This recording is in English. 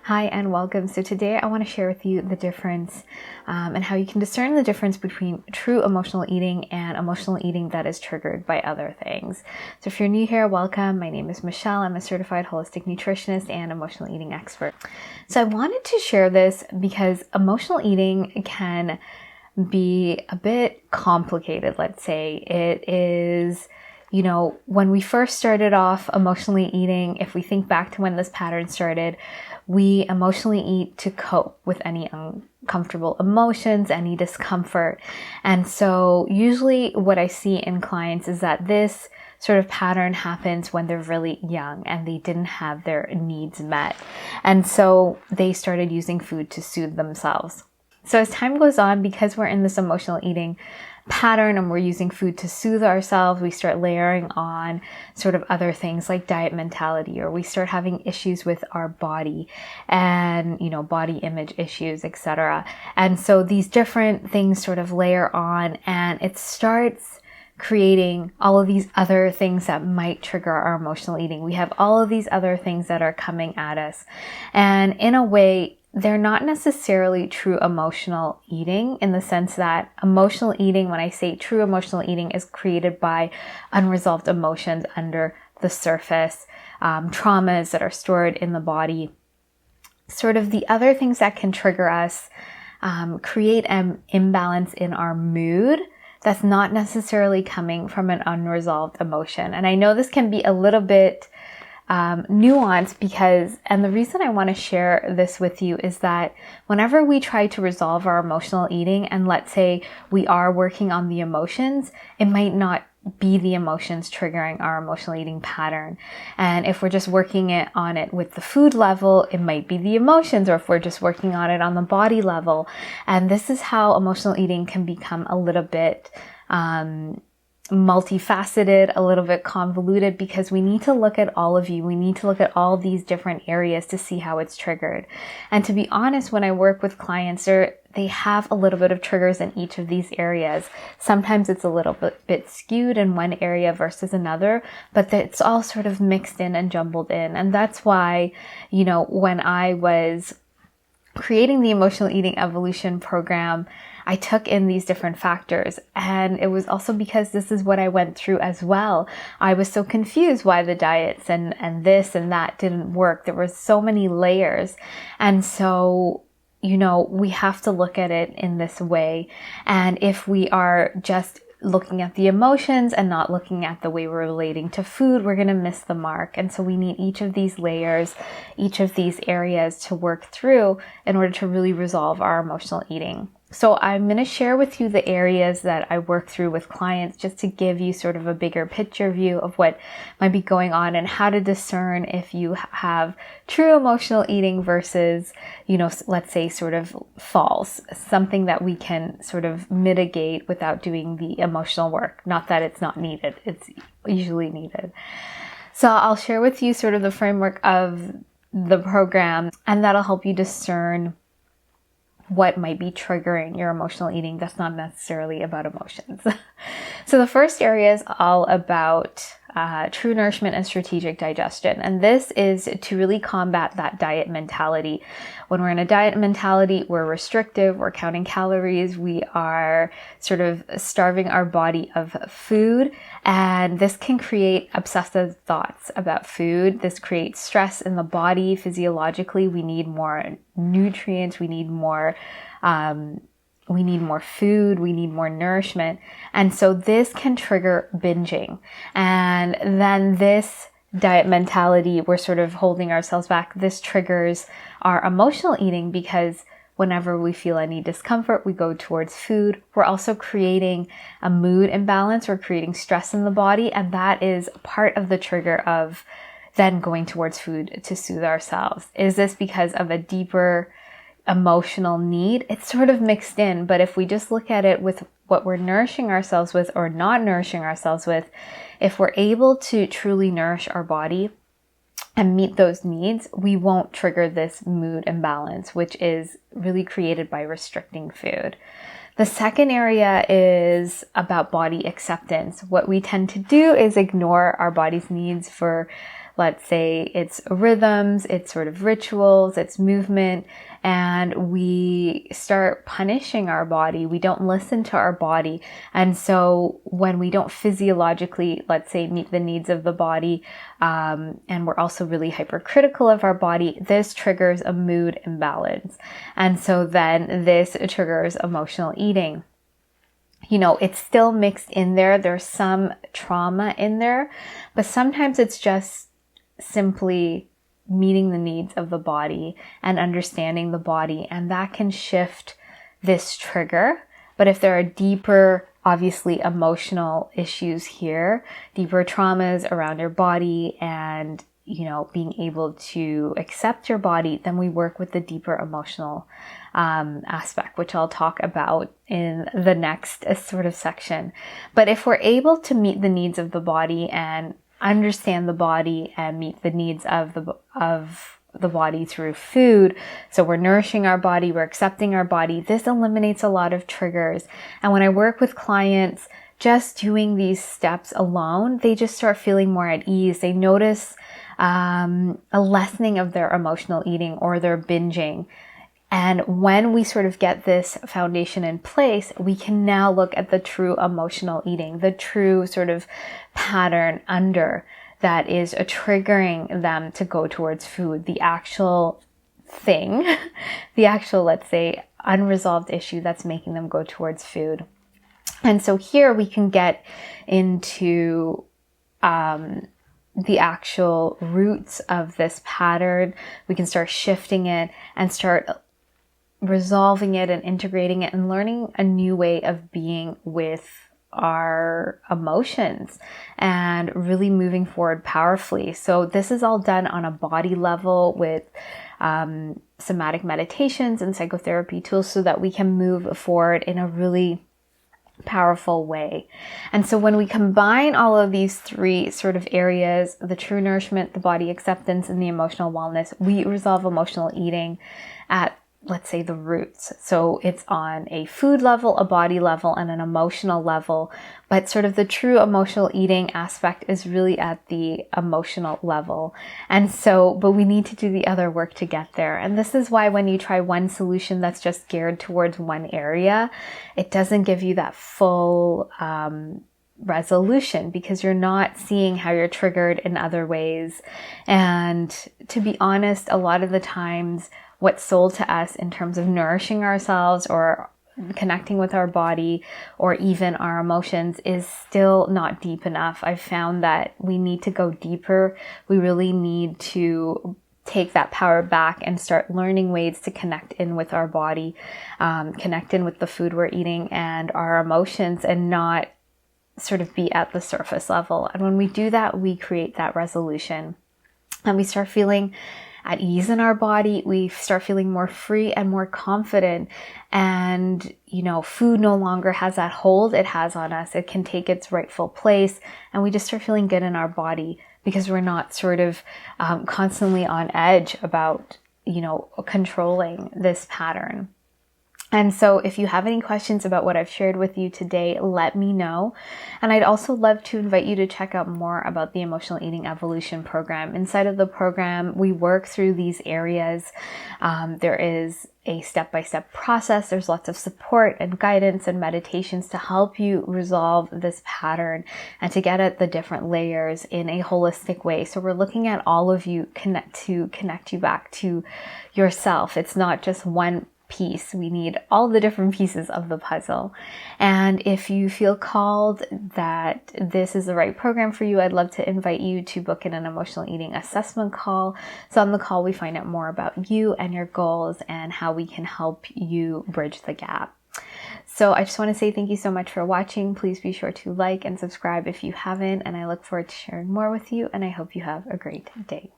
Hi and welcome. So today I want to share with you the difference and how you can discern the difference between true emotional eating and emotional eating that is triggered by other things. So if you're new here, welcome. My name is Michelle. I'm a certified holistic nutritionist and emotional eating expert. So I wanted to share this because emotional eating can be a bit complicated, let's say. It is, when we first started off emotionally eating, if we think back to when this pattern started, we emotionally eat to cope with any uncomfortable emotions, any discomfort. And so usually what I see in clients is that this sort of pattern happens when they're really young and they didn't have their needs met. And so they started using food to soothe themselves. So as time goes on, because we're in this emotional eating pattern and we're using food to soothe ourselves, we start layering on sort of other things like diet mentality, or we start having issues with our body and, body image issues, etc. And so these different things sort of layer on, and it starts creating all of these other things that might trigger our emotional eating. We have all of these other things that are coming at us. And in a way, they're not necessarily true emotional eating, in the sense that emotional eating, when I say true emotional eating, is created by unresolved emotions under the surface, traumas that are stored in the body. Sort of the other things that can trigger us create an imbalance in our mood that's not necessarily coming from an unresolved emotion. And I know this can be a little bit nuanced and the reason I want to share this with you is that whenever we try to resolve our emotional eating, and let's say we are working on the emotions, it might not be the emotions triggering our emotional eating pattern. And if we're just working on it with the food level, it might be the emotions, or if we're just working on it on the body level. And this is how emotional eating can become a little bit multifaceted, a little bit convoluted, because we need to look at all of you. We need to look at all these different areas to see how it's triggered. And to be honest, when I work with clients, they have a little bit of triggers in each of these areas. Sometimes it's a little bit skewed in one area versus another, but it's all sort of mixed in and jumbled in. And that's why, when I was creating the Emotional Eating Evolution program, I took in these different factors. And it was also because this is what I went through as well. I was so confused why the diets and this and that didn't work. There were so many layers. And so, we have to look at it in this way. And if we are just looking at the emotions and not looking at the way we're relating to food, we're going to miss the mark. And so we need each of these layers, each of these areas to work through in order to really resolve our emotional eating. So I'm going to share with you the areas that I work through with clients, just to give you sort of a bigger picture view of what might be going on and how to discern if you have true emotional eating versus, let's say sort of false, something that we can sort of mitigate without doing the emotional work. Not that it's not needed. It's usually needed. So I'll share with you sort of the framework of the program, and that'll help you discern what might be triggering your emotional eating that's not necessarily about emotions. So the first area is all about true nourishment and strategic digestion. And this is to really combat that diet mentality. When we're in a diet mentality, we're restrictive, we're counting calories, we are sort of starving our body of food. And this can create obsessive thoughts about food. This creates stress in the body. Physiologically, we need more nutrients, we need more food, we need more nourishment. And so this can trigger binging. And then this diet mentality, we're sort of holding ourselves back. This triggers our emotional eating, because whenever we feel any discomfort, we go towards food. We're also creating a mood imbalance. We're creating stress in the body. And that is part of the trigger of then going towards food to soothe ourselves. Is this because of a deeper emotional need? It's sort of mixed in, but if we just look at it with what we're nourishing ourselves with or not nourishing ourselves with, if we're able to truly nourish our body and meet those needs, we won't trigger this mood imbalance, which is really created by restricting food. The second area is about body acceptance. What we tend to do is ignore our body's needs for let's say it's rhythms, it's sort of rituals, it's movement, and we start punishing our body. We don't listen to our body. And so when we don't physiologically, let's say, meet the needs of the body, and we're also really hypercritical of our body, this triggers a mood imbalance. And so then this triggers emotional eating. You know, it's still mixed in there. There's some trauma in there, but sometimes it's just simply meeting the needs of the body and understanding the body. And that can shift this trigger. But if there are deeper, obviously emotional issues here, deeper traumas around your body and, you know, being able to accept your body, then we work with the deeper emotional aspect, which I'll talk about in the next sort of section. But if we're able to meet the needs of the body and understand the body and meet the needs of the body through food, so we're nourishing our body, we're accepting our body, this eliminates a lot of triggers. And when I work with clients, just doing these steps alone, they just start feeling more at ease. They notice a lessening of their emotional eating or their binging. And when we sort of get this foundation in place, we can now look at the true emotional eating, the true sort of pattern under that is triggering them to go towards food, the actual thing, the actual, let's say, unresolved issue that's making them go towards food. And so here we can get into the actual roots of this pattern. We can start shifting it and start resolving it and integrating it and learning a new way of being with our emotions and really moving forward powerfully. So this is all done on a body level with somatic meditations and psychotherapy tools so that we can move forward in a really powerful way. And so when we combine all of these three sort of areas, the true nourishment, the body acceptance, and the emotional wellness, we resolve emotional eating at, let's say, the roots. So it's on a food level, a body level, and an emotional level. But sort of the true emotional eating aspect is really at the emotional level. And so, but we need to do the other work to get there. And this is why when you try one solution that's just geared towards one area, it doesn't give you that full resolution because you're not seeing how you're triggered in other ways. And to be honest, a lot of the times, what's sold to us in terms of nourishing ourselves or connecting with our body or even our emotions is still not deep enough. I've found that we need to go deeper. We really need to take that power back and start learning ways to connect in with our body, connect in with the food we're eating and our emotions, and not sort of be at the surface level. And when we do that, we create that resolution and we start feeling at ease in our body. We start feeling more free and more confident. And, you know, food no longer has that hold it has on us. It can take its rightful place. And we just start feeling good in our body because we're not sort of constantly on edge about, you know, controlling this pattern. And so if you have any questions about what I've shared with you today, let me know. And I'd also love to invite you to check out more about the Emotional Eating Evolution program. Inside of the program, we work through these areas. There is a step-by-step process. There's lots of support and guidance and meditations to help you resolve this pattern and to get at the different layers in a holistic way. So we're looking at all of you connect you back to yourself. It's not just one piece. We need all the different pieces of the puzzle. And if you feel called that this is the right program for you, I'd love to invite you to book in an emotional eating assessment call. So on the call, we find out more about you and your goals and how we can help you bridge the gap. So I just want to say thank you so much for watching. Please be sure to like and subscribe if you haven't, and I look forward to sharing more with you, and I hope you have a great day.